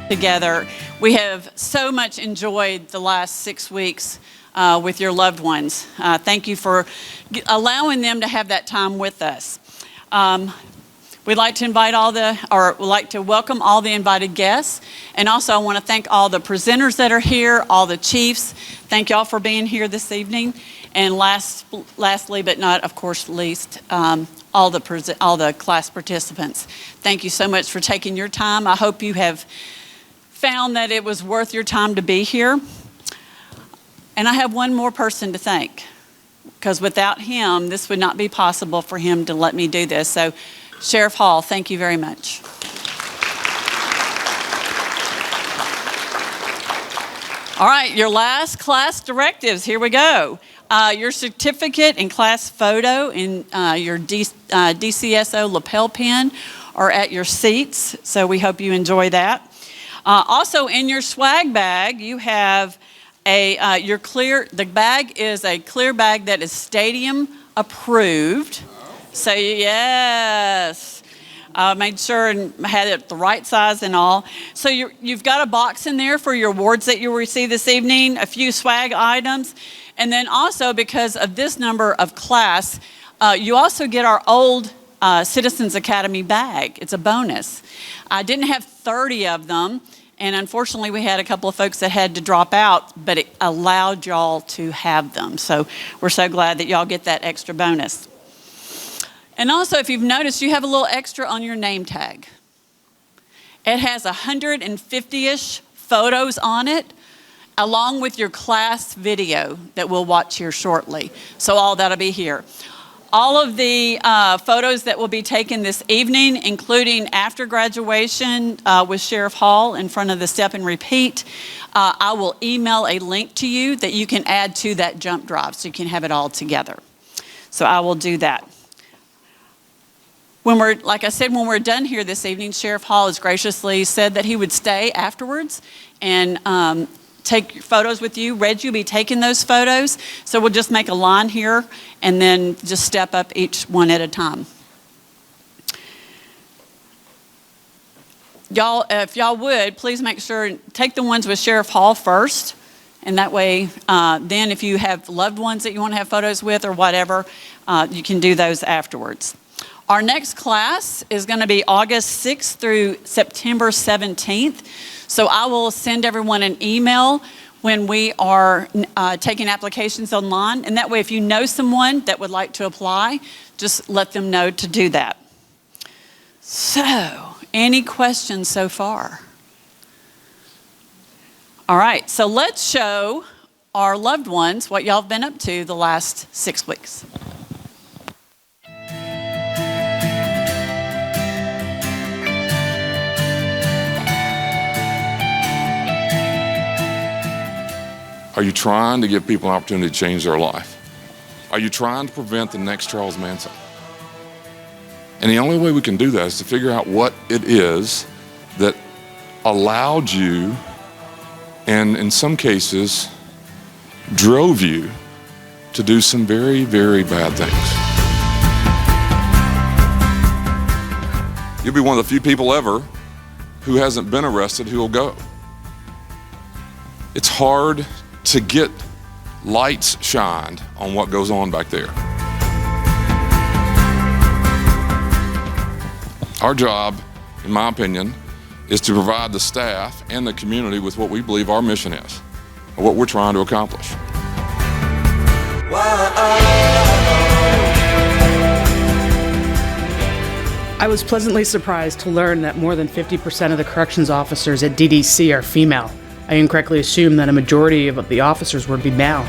together. We have so much enjoyed the last 6 weeks with your loved ones. Thank you for allowing them to have that time with us. We'd like to welcome all the invited guests. And also I want to thank all the presenters that are here, all the chiefs. Thank y'all for being here this evening. And lastly, but not of course least, all the class participants. Thank you so much for taking your time. I hope you have found that it was worth your time to be here. And I have one more person to thank, because without him, this would not be possible for him to let me do this. So Sheriff Hall, thank you very much. All right, your last class directives, here we go. Your certificate and class photo and your DCSO lapel pin are at your seats, so we hope you enjoy that. Also in your swag bag, you have the bag is a clear bag that is stadium approved. So yes, made sure and had it the right size and all. So you've got a box in there for your awards that you'll receive this evening, a few swag items. And then also because of this number of class, you also get our old Citizens Academy bag. It's a bonus. I didn't have 30 of them. And unfortunately, we had a couple of folks that had to drop out, but it allowed y'all to have them. So we're so glad that y'all get that extra bonus. And also, if you've noticed, you have a little extra on your name tag. It has 150-ish photos on it, along with your class video that we'll watch here shortly. So all that'll be here. All of the photos that will be taken this evening, including after graduation with Sheriff Hall in front of the Step and Repeat, I will email a link to you that you can add to that jump drive so you can have it all together. So I will do that. Like I said, when we're done here this evening, Sheriff Hall has graciously said that he would stay afterwards and take photos with you. Reg, you'll be taking those photos. So we'll just make a line here and then just step up each one at a time. Y'all, if y'all would, please make sure, take the ones with Sheriff Hall first. And that way, then if you have loved ones that you want to have photos with or whatever, you can do those afterwards. Our next class is going to be August 6th through September 17th. So I will send everyone an email when we are taking applications online. And that way, if you know someone that would like to apply, just let them know to do that. So, any questions so far? All right, so let's show our loved ones what y'all have been up to the last 6 weeks. Are you trying to give people an opportunity to change their life? Are you trying to prevent the next Charles Manson? And the only way we can do that is to figure out what it is that allowed you, and in some cases, drove you to do some very, very bad things. You'll be one of the few people ever who hasn't been arrested who will go. It's hard to get lights shined on what goes on back there. Our job, in my opinion, is to provide the staff and the community with what we believe our mission is, or what we're trying to accomplish. I was pleasantly surprised to learn that more than 50% of the corrections officers at DDC are female. I incorrectly assumed that a majority of the officers would be male.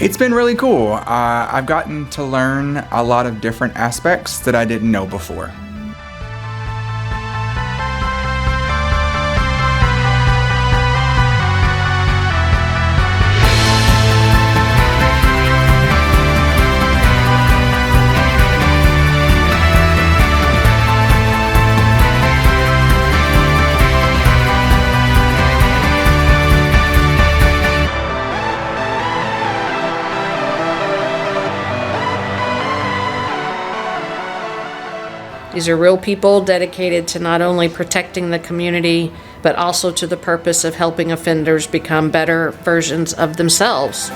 It's been really cool. I've gotten to learn a lot of different aspects that I didn't know before. These are real people dedicated to not only protecting the community, but also to the purpose of helping offenders become better versions of themselves.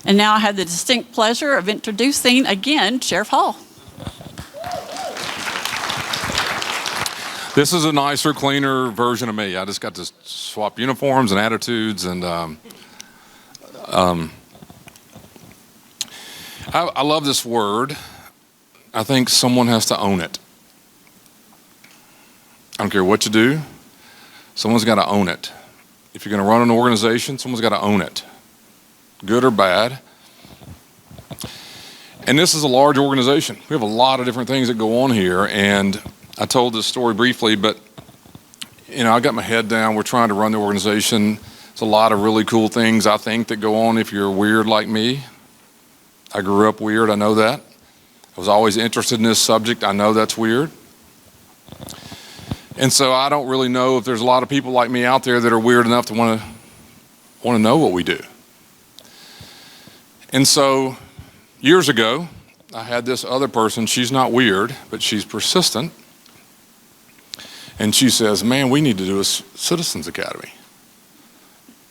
And now I have the distinct pleasure of introducing again Sheriff Hall. This is a nicer, cleaner version of me. I just got to swap uniforms and attitudes, and I love this word. I think someone has to own it. I don't care what you do, someone's got to own it. If you're going to run an organization, someone's got to own it, good or bad. And this is a large organization. We have a lot of different things that go on here, and I told this story briefly, but I got my head down. We're trying to run the organization. There's a lot of really cool things, I think, that go on if you're weird like me. I grew up weird, I know that. I was always interested in this subject, I know that's weird. And so I don't really know if there's a lot of people like me out there that are weird enough to want to know what we do. And so years ago, I had this other person, she's not weird, but she's persistent. And she says, man, we need to do a Citizens Academy.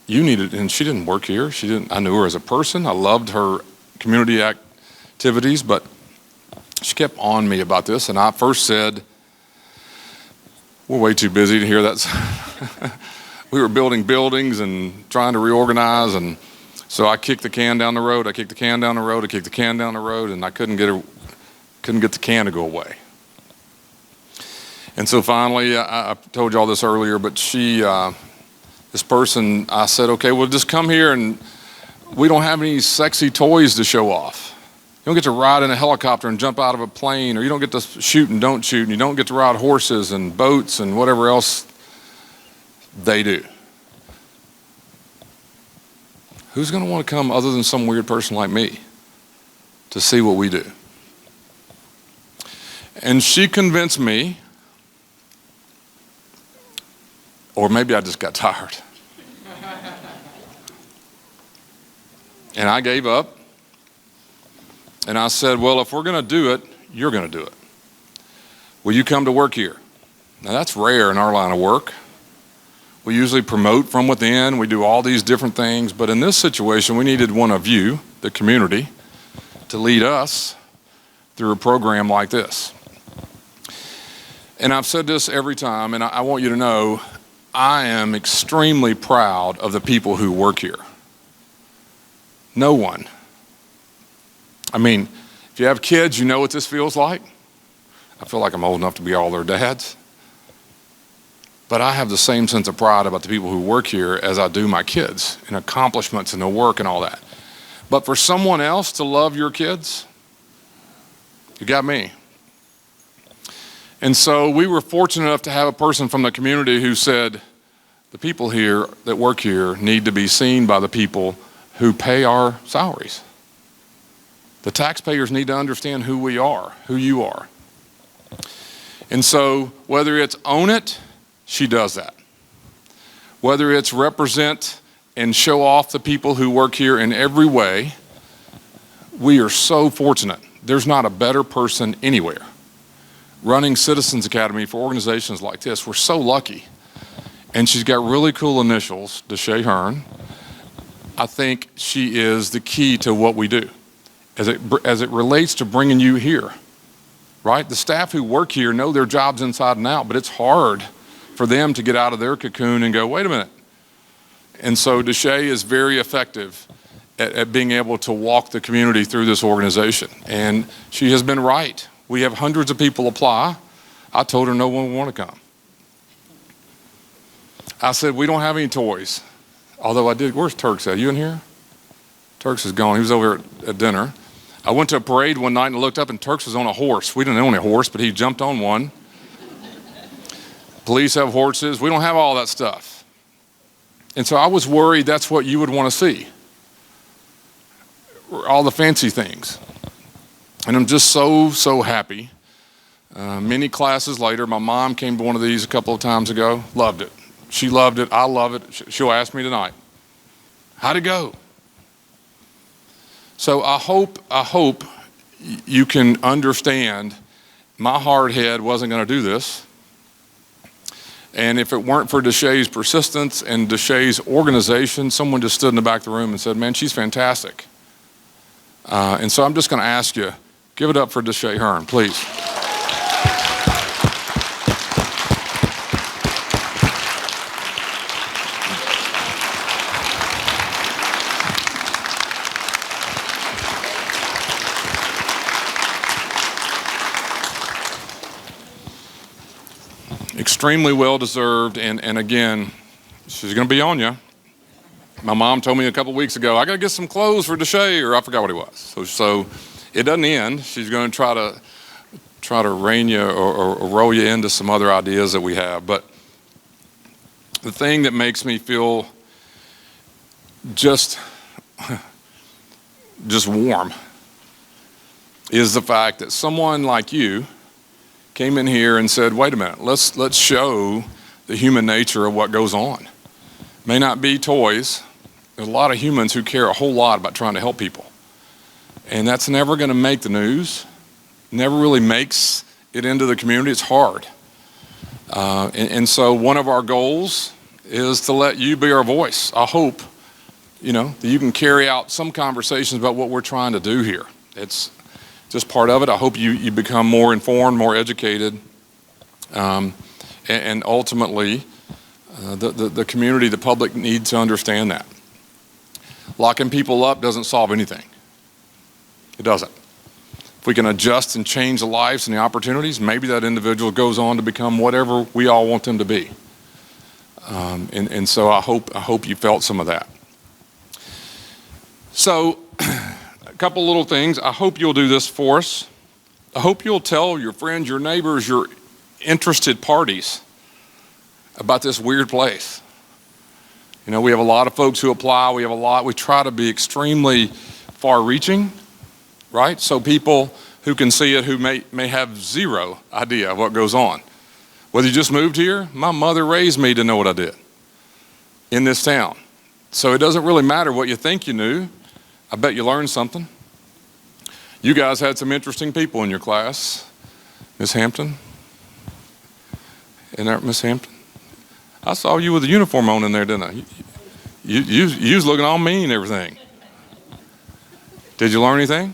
You need it, and she didn't work here. I knew her as a person. I loved her community activities, but she kept on me about this. And I first said, we're way too busy to hear that. We were building buildings and trying to reorganize, and so I kicked the can down the road. I kicked the can down the road. I kicked the can down the road, and I couldn't get the can to go away. And so finally, I told you all this earlier, but this person, I said, okay, well, just come here, and we don't have any sexy toys to show off. You don't get to ride in a helicopter and jump out of a plane, or you don't get to shoot and don't shoot, and you don't get to ride horses and boats and whatever else they do. Who's going to want to come other than some weird person like me to see what we do? And she convinced me, or maybe I just got tired. And I gave up. And I said, well, if we're going to do it, you're going to do it. Will you come to work here? Now, that's rare in our line of work. We usually promote from within. We do all these different things. But in this situation, we needed one of you, the community, to lead us through a program like this. And I've said this every time, and I want you to know, I am extremely proud of the people who work here. No one. I mean, if you have kids, you know what this feels like. I feel like I'm old enough to be all their dads. But I have the same sense of pride about the people who work here as I do my kids, and accomplishments and their work and all that. But for someone else to love your kids, you got me. And so we were fortunate enough to have a person from the community who said, the people here that work here need to be seen by the people who pay our salaries. The taxpayers need to understand who we are, who you are. And so whether it's own it, she does that. Whether it's represent and show off the people who work here in every way, we are so fortunate. There's not a better person anywhere running Citizens Academy for organizations like this. We're so lucky. And she's got really cool initials, Deshae Hearn. I think she is the key to what we do as it relates to bringing you here, right? The staff who work here know their jobs inside and out, but it's hard for them to get out of their cocoon and go, wait a minute. And so Deshae is very effective at being able to walk the community through this organization. And she has been right. We have hundreds of people apply. I told her no one would want to come. I said, we don't have any toys. Although I did, where's Turks at? You in here? Turks is gone. He was over at dinner. I went to a parade one night and looked up, and Turks was on a horse. We didn't own a horse, but he jumped on one. Police have horses. We don't have all that stuff. And so I was worried that's what you would want to see. All the fancy things. And I'm just so happy. Many classes later, my mom came to one of these a couple of times ago, loved it. She loved it, I love it. She'll ask me tonight, how'd it go? So I hope you can understand my hard head wasn't going to do this. And if it weren't for Deshay's persistence and Deshay's organization, someone just stood in the back of the room and said, man, she's fantastic. And so I'm just going to ask you, give it up for Deshay Hearn, please. Extremely well-deserved, and again, she's going to be on you. My mom told me a couple weeks ago, I got to get some clothes for Deshay, or I forgot what he was. So it doesn't end. She's going to try to rein you or roll you into some other ideas that we have. But the thing that makes me feel just warm is the fact that someone like you came in here and said, wait a minute, let's show the human nature of what goes on. May not be toys. There's a lot of humans who care a whole lot about trying to help people. And that's never going to make the news, never really makes it into the community. It's hard. And so one of our goals is to let you be our voice. I hope, that you can carry out some conversations about what we're trying to do here. It's just part of it. I hope you become more informed, more educated, and ultimately the community, the public need to understand that. Locking people up doesn't solve anything. It doesn't. If we can adjust and change the lives and the opportunities, maybe that individual goes on to become whatever we all want them to be. And so I hope you felt some of that. So a couple little things. I hope you'll do this for us. I hope you'll tell your friends, your neighbors, your interested parties about this weird place. We have a lot of folks who apply. We try to be extremely far-reaching, right? So people who can see it who may have zero idea of what goes on. Whether you just moved here, my mother raised me to know what I did in this town. So it doesn't really matter what you think you knew. I bet you learned something. You guys had some interesting people in your class. Miss Hampton? Isn't that Miss Hampton? I saw you with a uniform on in there, didn't I? You was looking all mean and everything. Did you learn anything?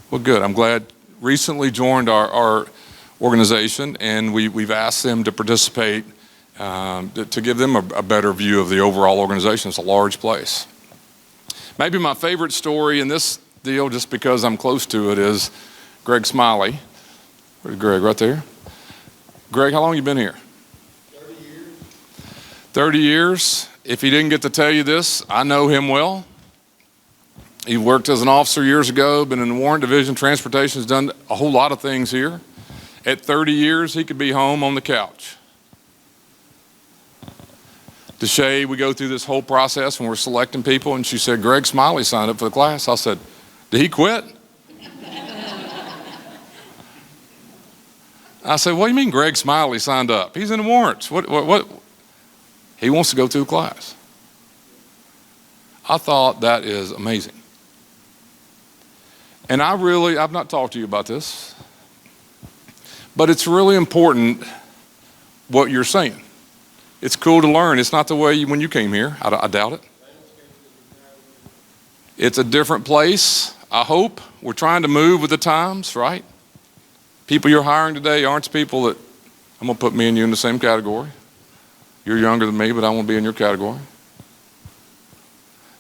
Well, good. I'm glad. Recently joined our organization, and we've asked them to participate to give them a better view of the overall organization. It's a large place. Maybe my favorite story in this deal, just because I'm close to it, is Greg Smiley. Where's Greg? Right there. Greg, how long have you been here? 30 years. If he didn't get to tell you this, I know him well. He worked as an officer years ago, been in the Warrant Division, Transportation, has done a whole lot of things here. At 30 years, he could be home on the couch. Deshay, we go through this whole process when we're selecting people, and she said, Greg Smiley signed up for the class. I said, did he quit? I said, what do you mean Greg Smiley signed up? He's in the warrants. What? He wants to go through the class. I thought that is amazing. And I've not talked to you about this, but it's really important what you're saying. It's cool to learn. It's not the way when you came here. I doubt it. It's a different place, I hope. We're trying to move with the times, right? People you're hiring today aren't people that, I'm going to put me and you in the same category. You're younger than me, but I won't be in your category.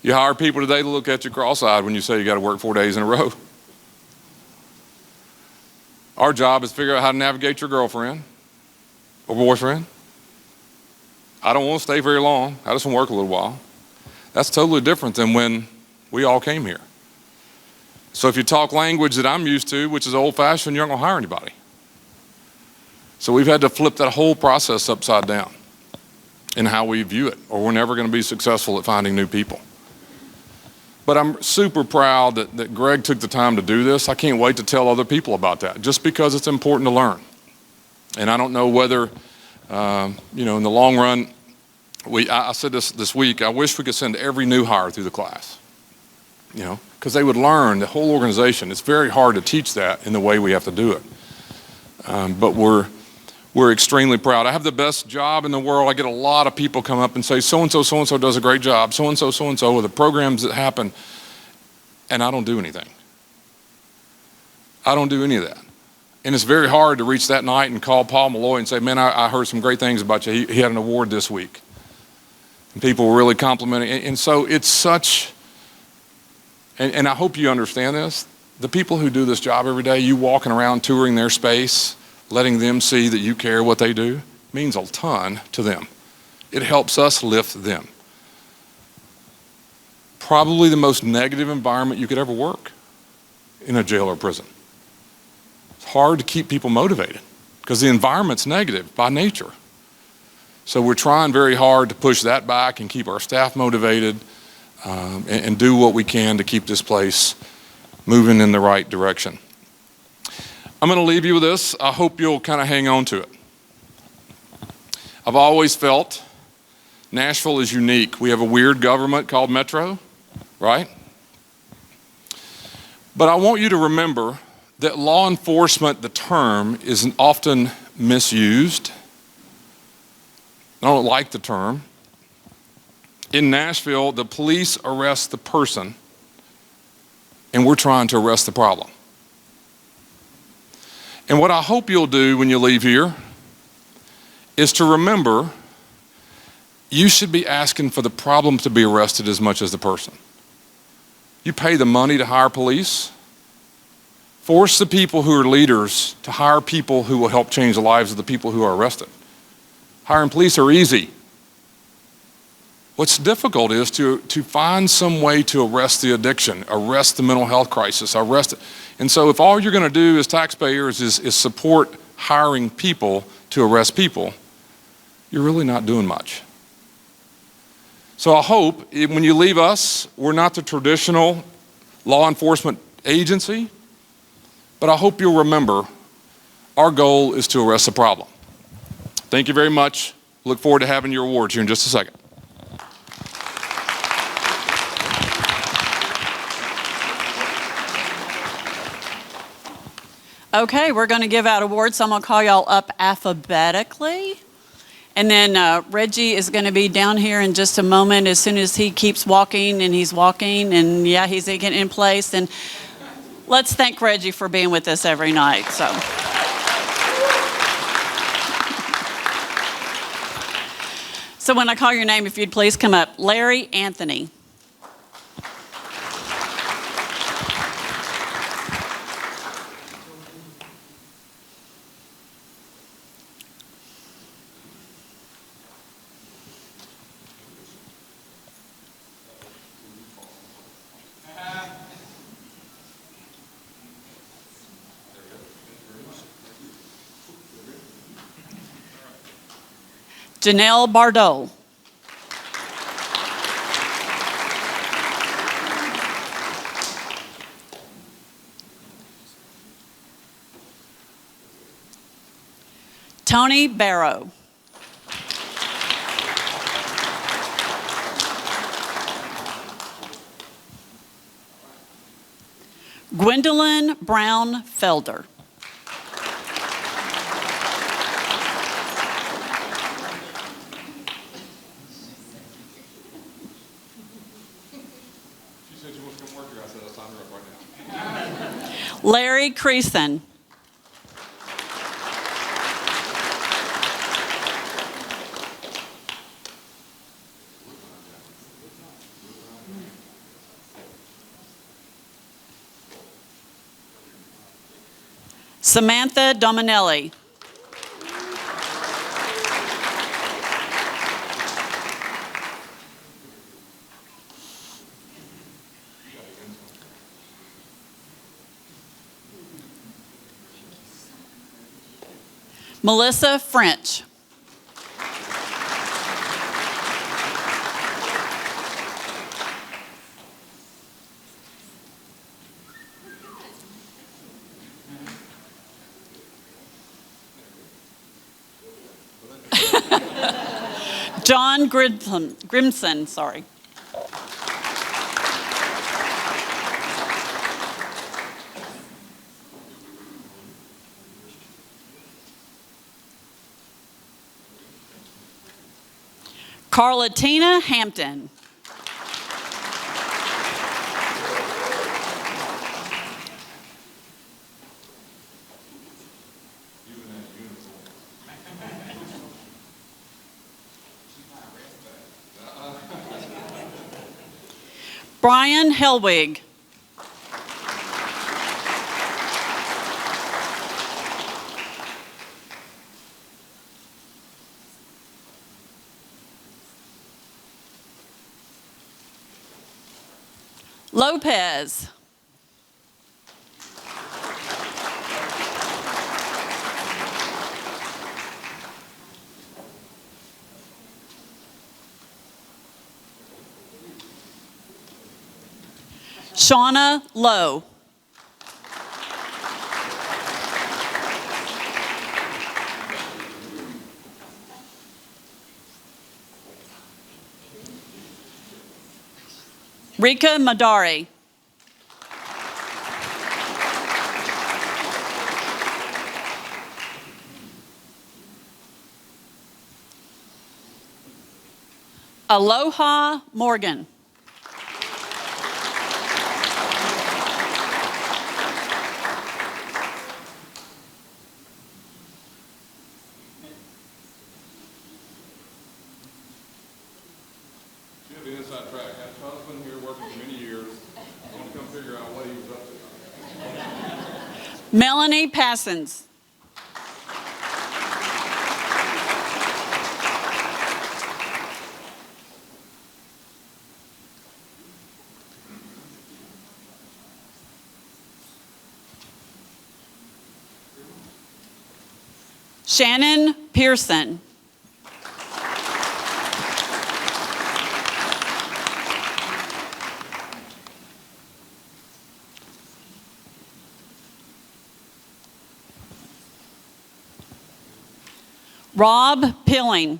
You hire people today to look at you cross-eyed when you say you got to work 4 days in a row. Our job is to figure out how to navigate your girlfriend or boyfriend. I don't want to stay very long. I just want to work a little while. That's totally different than when we all came here. So if you talk language that I'm used to, which is old-fashioned, you're not going to hire anybody. So we've had to flip that whole process upside down in how we view it, or we're never going to be successful at finding new people. But I'm super proud that Greg took the time to do this. I can't wait to tell other people about that, just because it's important to learn. And I don't know whether, in the long run, I said this week, I wish we could send every new hire through the class, because they would learn the whole organization. It's very hard to teach that in the way we have to do it. But we're extremely proud. I have the best job in the world. I get a lot of people come up and say, so-and-so does a great job, so-and-so, with the programs that happen, and I don't do anything. I don't do any of that. And it's very hard to reach that night and call Paul Malloy and say, man, I heard some great things about you. He had an award this week. And people were really complimenting. And so it's such, and I hope you understand this, the people who do this job every day, you walking around touring their space, letting them see that you care what they do, means a ton to them. It helps us lift them. Probably the most negative environment you could ever work in a jail or prison. It's hard to keep people motivated because the environment's negative by nature. So we're trying very hard to push that back and keep our staff motivated and do what we can to keep this place moving in the right direction. I'm going to leave you with this. I hope you'll kind of hang on to it. I've always felt Nashville is unique. We have a weird government called Metro, right? But I want you to remember that law enforcement, the term, is often misused. I don't like the term. In Nashville, the police arrest the person, and we're trying to arrest the problem. And what I hope you'll do when you leave here is to remember you should be asking for the problem to be arrested as much as the person. You pay the money to hire police. Force the people who are leaders to hire people who will help change the lives of the people who are arrested. Hiring police are easy. What's difficult is to find some way to arrest the addiction, arrest the mental health crisis, arrest it. And so if all you're going to do as taxpayers is support hiring people to arrest people, you're really not doing much. So I hope when you leave us, we're not the traditional law enforcement agency, but I hope you'll remember our goal is to arrest the problem. Thank you very much. Look forward to having your awards here in just a second. Okay, we're going to give out awards. So I'm going to call y'all up alphabetically. And then Reggie is going to be down here in just a moment as soon as he keeps walking, and he's walking, and yeah, he's getting in place. And let's thank Reggie for being with us every night. So when I call your name, if you'd please come up. Larry Anthony. Janelle Bardot. Tony Barrow. Gwendolyn Brown Felder. Larry Creason. Samantha Dominelli. Melissa French. John Grimson, sorry. Carlatina Hampton. Brian Helwig. Lopez. Shauna Lowe. Rika Madari. Aloha Morgan. The inside track. Had a husband here working for many years. I want to come figure out what he was up to. Melanie Passons. Shannon Pearson. Rob Pilling.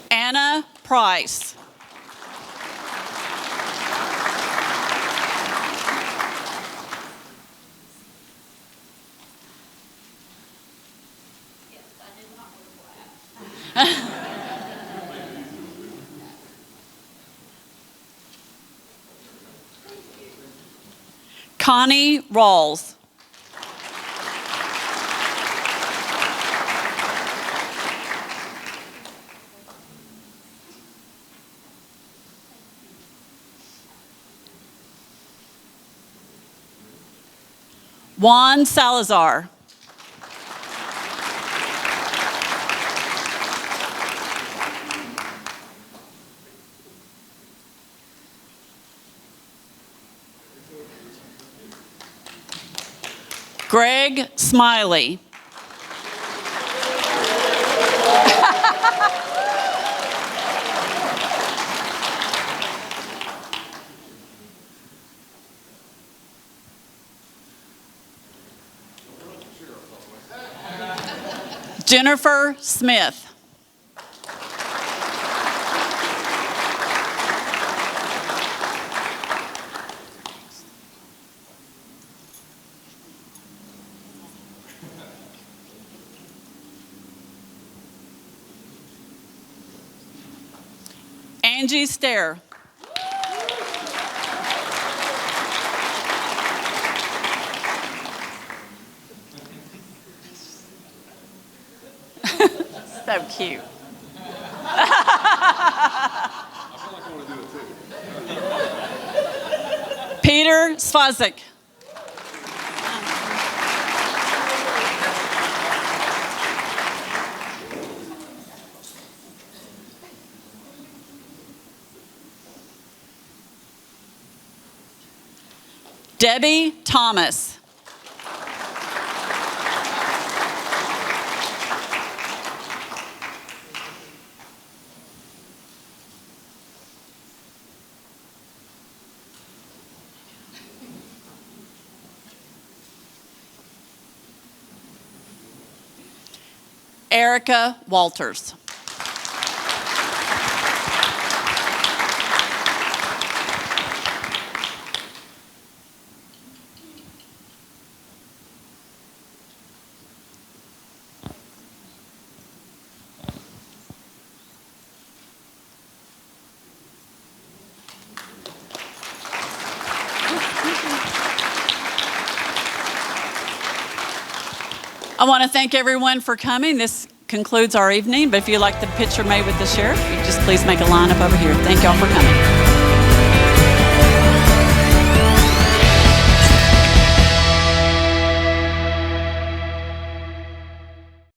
Anna Price. Connie Rawls. Juan Salazar. Greg Smiley. Jennifer Smith. Angie Stair. So cute. Peter Svazik. Debbie Thomas. Erica Walters. I want to thank everyone for coming. This concludes our evening, but if you'd like the picture made with the sheriff, you just please make a line up over here. Thank y'all for coming.